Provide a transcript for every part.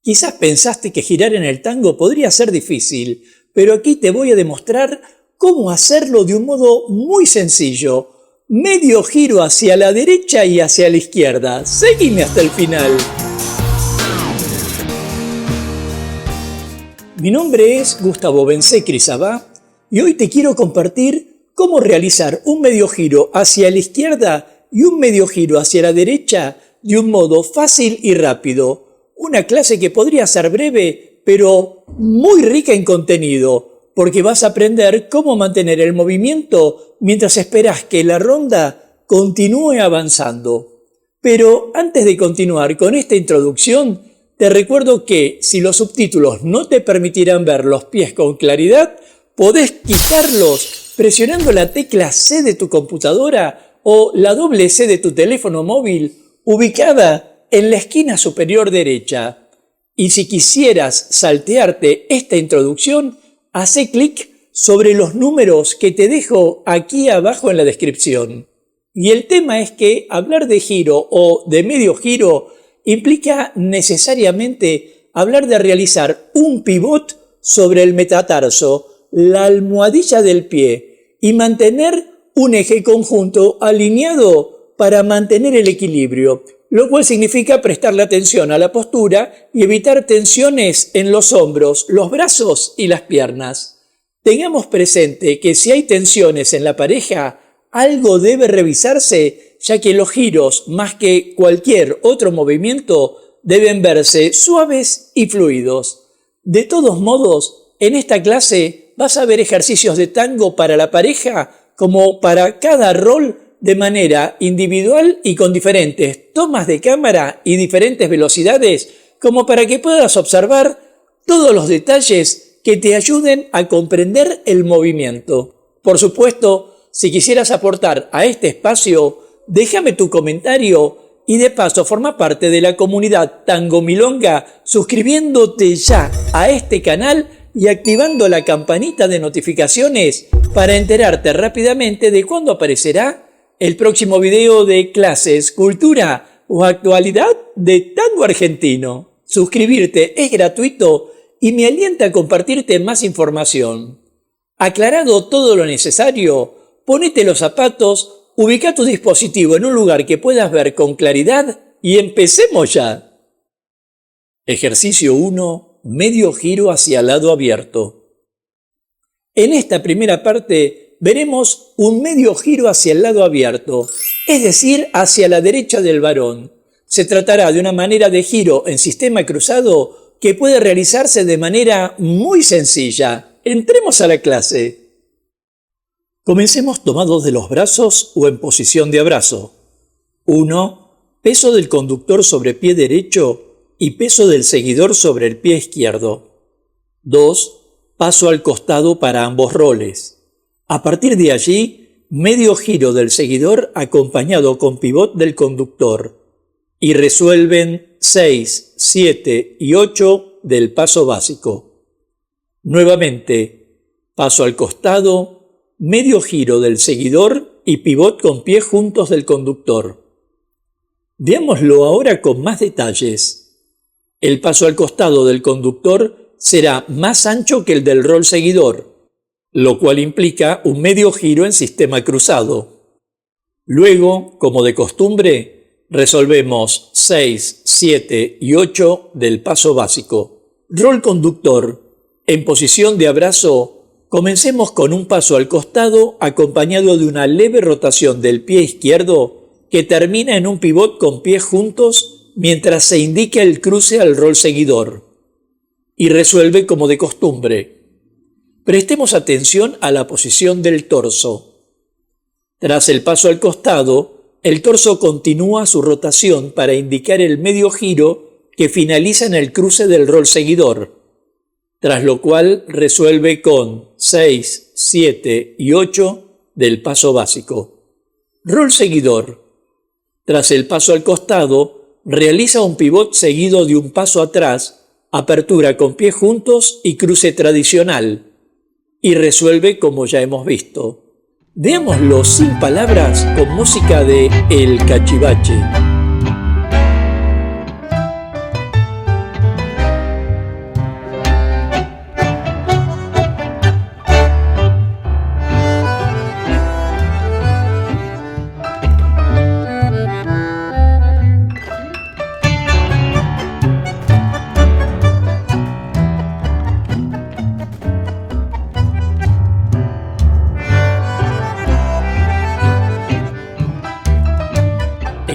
Quizás pensaste que girar en el tango podría ser difícil, pero aquí te voy a demostrar cómo hacerlo de un modo muy sencillo. Medio giro hacia la derecha y hacia la izquierda. Seguime hasta el final. Mi nombre es Gustavo Bensé-Crisabá y hoy te quiero compartir cómo realizar un medio giro hacia la izquierda y un medio giro hacia la derecha de un modo fácil y rápido. Una clase que podría ser breve, pero muy rica en contenido, porque vas a aprender cómo mantener el movimiento mientras esperas que la ronda continúe avanzando. Pero antes de continuar con esta introducción, te recuerdo que si los subtítulos no te permitirán ver los pies con claridad, podés quitarlos presionando la tecla C de tu computadora o la doble C de tu teléfono móvil ubicada en la esquina superior derecha. Y si quisieras saltearte esta introducción, hace clic sobre los números que te dejo aquí abajo en la descripción. Y el tema es que hablar de giro o de medio giro implica necesariamente hablar de realizar un pivot sobre el metatarso, la almohadilla del pie, y mantener un eje conjunto alineado para mantener el equilibrio, lo cual significa prestarle atención a la postura y evitar tensiones en los hombros, los brazos y las piernas. Tengamos presente que si hay tensiones en la pareja, algo debe revisarse, ya que los giros, más que cualquier otro movimiento, deben verse suaves y fluidos. De todos modos, en esta clase vas a ver ejercicios de tango para la pareja como para cada rol de manera individual y con diferentes tomas de cámara y diferentes velocidades, como para que puedas observar todos los detalles que te ayuden a comprender el movimiento. Por supuesto, si quisieras aportar a este espacio, déjame tu comentario y de paso forma parte de la comunidad Tango Milonga suscribiéndote ya a este canal y activando la campanita de notificaciones para enterarte rápidamente de cuándo aparecerá el próximo video de clases, cultura o actualidad de tango argentino. Suscribirte es gratuito y me alienta a compartirte más información. Aclarado todo lo necesario, ponete los zapatos, ubica tu dispositivo en un lugar que puedas ver con claridad y empecemos ya. Ejercicio 1. Medio giro hacia lado abierto. En esta primera parte veremos un medio giro hacia el lado abierto, es decir, hacia la derecha del varón. Se tratará de una manera de giro en sistema cruzado que puede realizarse de manera muy sencilla. Entremos a la clase. Comencemos tomados de los brazos o en posición de abrazo. 1. Peso del conductor sobre pie derecho y peso del seguidor sobre el pie izquierdo. 2. Paso al costado para ambos roles. A partir de allí, medio giro del seguidor acompañado con pivot del conductor. Y resuelven 6, 7 y 8 del paso básico. Nuevamente, paso al costado, medio giro del seguidor y pivot con pie juntos del conductor. Veámoslo ahora con más detalles. El paso al costado del conductor será más ancho que el del rol seguidor, lo cual implica un medio giro en sistema cruzado. Luego, como de costumbre, resolvemos 6, 7 y 8 del paso básico. Rol conductor. En posición de abrazo, comencemos con un paso al costado acompañado de una leve rotación del pie izquierdo que termina en un pivot con pies juntos mientras se indica el cruce al rol seguidor. Y resuelve como de costumbre. Prestemos atención a la posición del torso. Tras el paso al costado, el torso continúa su rotación para indicar el medio giro que finaliza en el cruce del rol seguidor, tras lo cual resuelve con 6, 7 y 8 del paso básico. Rol seguidor. Tras el paso al costado, realiza un pivot seguido de un paso atrás, apertura con pies juntos y cruce tradicional, y resuelve como ya hemos visto. Veámoslo sin palabras con música de El Cachivache.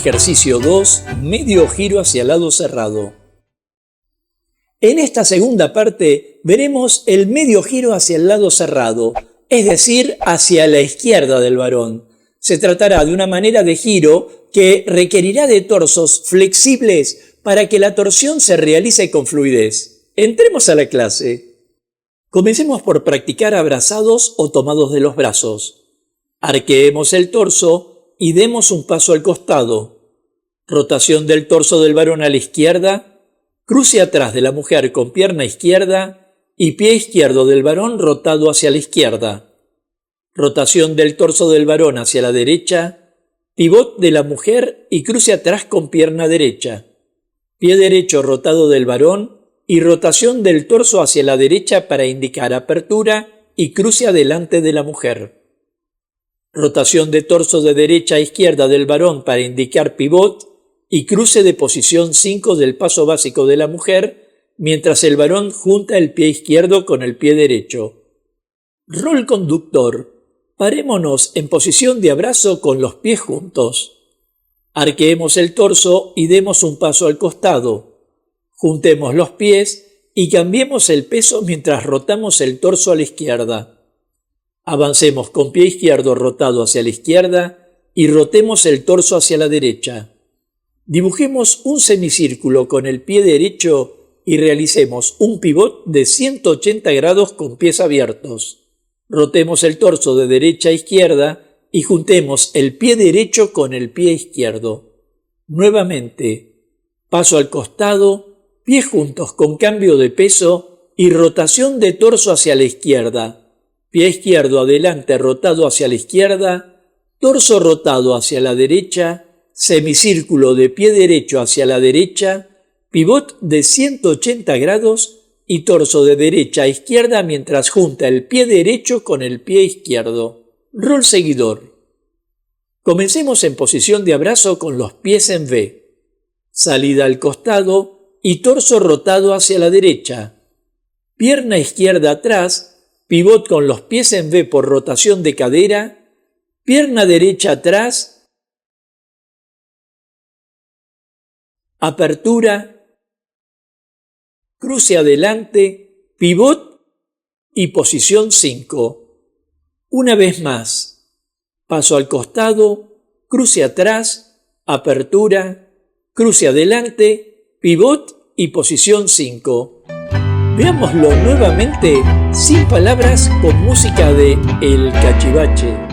Ejercicio 2, medio giro hacia el lado cerrado. En esta segunda parte veremos el medio giro hacia el lado cerrado, es decir, hacia la izquierda del varón. Se tratará de una manera de giro que requerirá de torsos flexibles para que la torsión se realice con fluidez. Entremos a la clase. Comencemos por practicar abrazados o tomados de los brazos. Arqueemos el torso y demos un paso al costado. Rotación del torso del varón a la izquierda, cruce atrás de la mujer con pierna izquierda y pie izquierdo del varón rotado hacia la izquierda. Rotación del torso del varón hacia la derecha, pivot de la mujer y cruce atrás con pierna derecha. Pie derecho rotado del varón y rotación del torso hacia la derecha para indicar apertura y cruce adelante de la mujer. Rotación de torso de derecha a izquierda del varón para indicar pivot y cruce de posición 5 del paso básico de la mujer, mientras el varón junta el pie izquierdo con el pie derecho. Rol conductor. Parémonos en posición de abrazo con los pies juntos. Arqueemos el torso y demos un paso al costado. Juntemos los pies y cambiemos el peso mientras rotamos el torso a la izquierda. Avancemos con pie izquierdo rotado hacia la izquierda y rotemos el torso hacia la derecha. Dibujemos un semicírculo con el pie derecho y realicemos un pivot de 180 grados con pies abiertos. Rotemos el torso de derecha a izquierda y juntemos el pie derecho con el pie izquierdo. Nuevamente, paso al costado, pies juntos con cambio de peso y rotación de torso hacia la izquierda. Pie izquierdo adelante rotado hacia la izquierda, torso rotado hacia la derecha, semicírculo de pie derecho hacia la derecha, pivot de 180 grados y torso de derecha a izquierda mientras junta el pie derecho con el pie izquierdo. Rol seguidor. Comencemos en posición de abrazo con los pies en V. Salida al costado y torso rotado hacia la derecha. Pierna izquierda atrás, pivot con los pies en V por rotación de cadera, pierna derecha atrás, apertura, cruce adelante, pivot y posición 5. Una vez más, paso al costado, cruce atrás, apertura, cruce adelante, pivot y posición 5. Veámoslo nuevamente sin palabras con música de El Cachivache.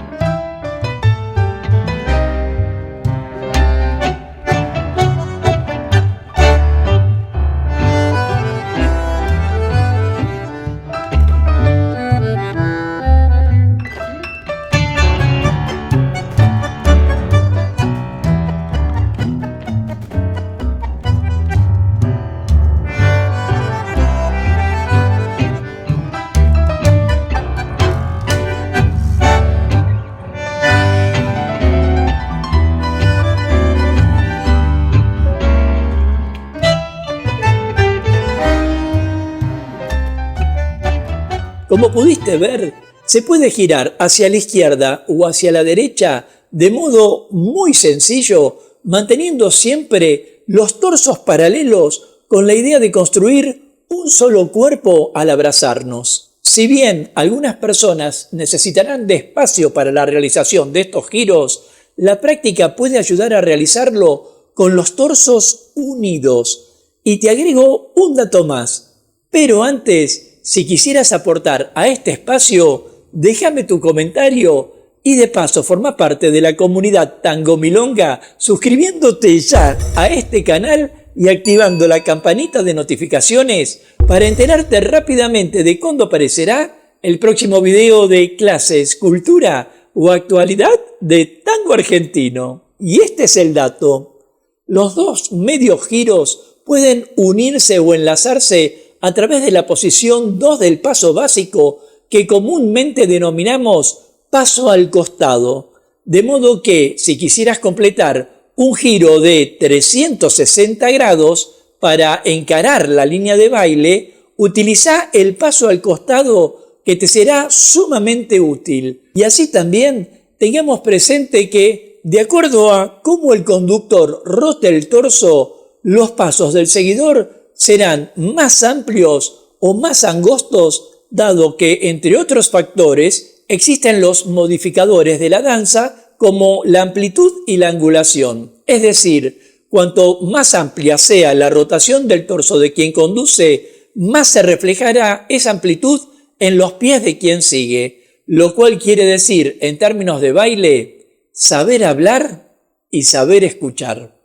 Como pudiste ver, se puede girar hacia la izquierda o hacia la derecha de modo muy sencillo, manteniendo siempre los torsos paralelos con la idea de construir un solo cuerpo al abrazarnos. Si bien algunas personas necesitarán de espacio para la realización de estos giros, la práctica puede ayudar a realizarlo con los torsos unidos. Y te agrego un dato más, pero antes, si quisieras aportar a este espacio, déjame tu comentario y de paso forma parte de la comunidad Tango Milonga suscribiéndote ya a este canal y activando la campanita de notificaciones para enterarte rápidamente de cuándo aparecerá el próximo video de clases, cultura o actualidad de tango argentino. Y este es el dato. Los dos medios giros pueden unirse o enlazarse a través de la posición 2 del paso básico que comúnmente denominamos paso al costado. De modo que si quisieras completar un giro de 360 grados para encarar la línea de baile, utiliza el paso al costado que te será sumamente útil. Y así también tengamos presente que de acuerdo a cómo el conductor rote el torso, los pasos del seguidor serán más amplios o más angostos, dado que, entre otros factores, existen los modificadores de la danza como la amplitud y la angulación. Es decir, cuanto más amplia sea la rotación del torso de quien conduce, más se reflejará esa amplitud en los pies de quien sigue, lo cual quiere decir, en términos de baile, saber hablar y saber escuchar.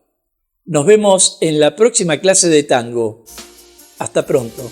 Nos vemos en la próxima clase de tango. Hasta pronto.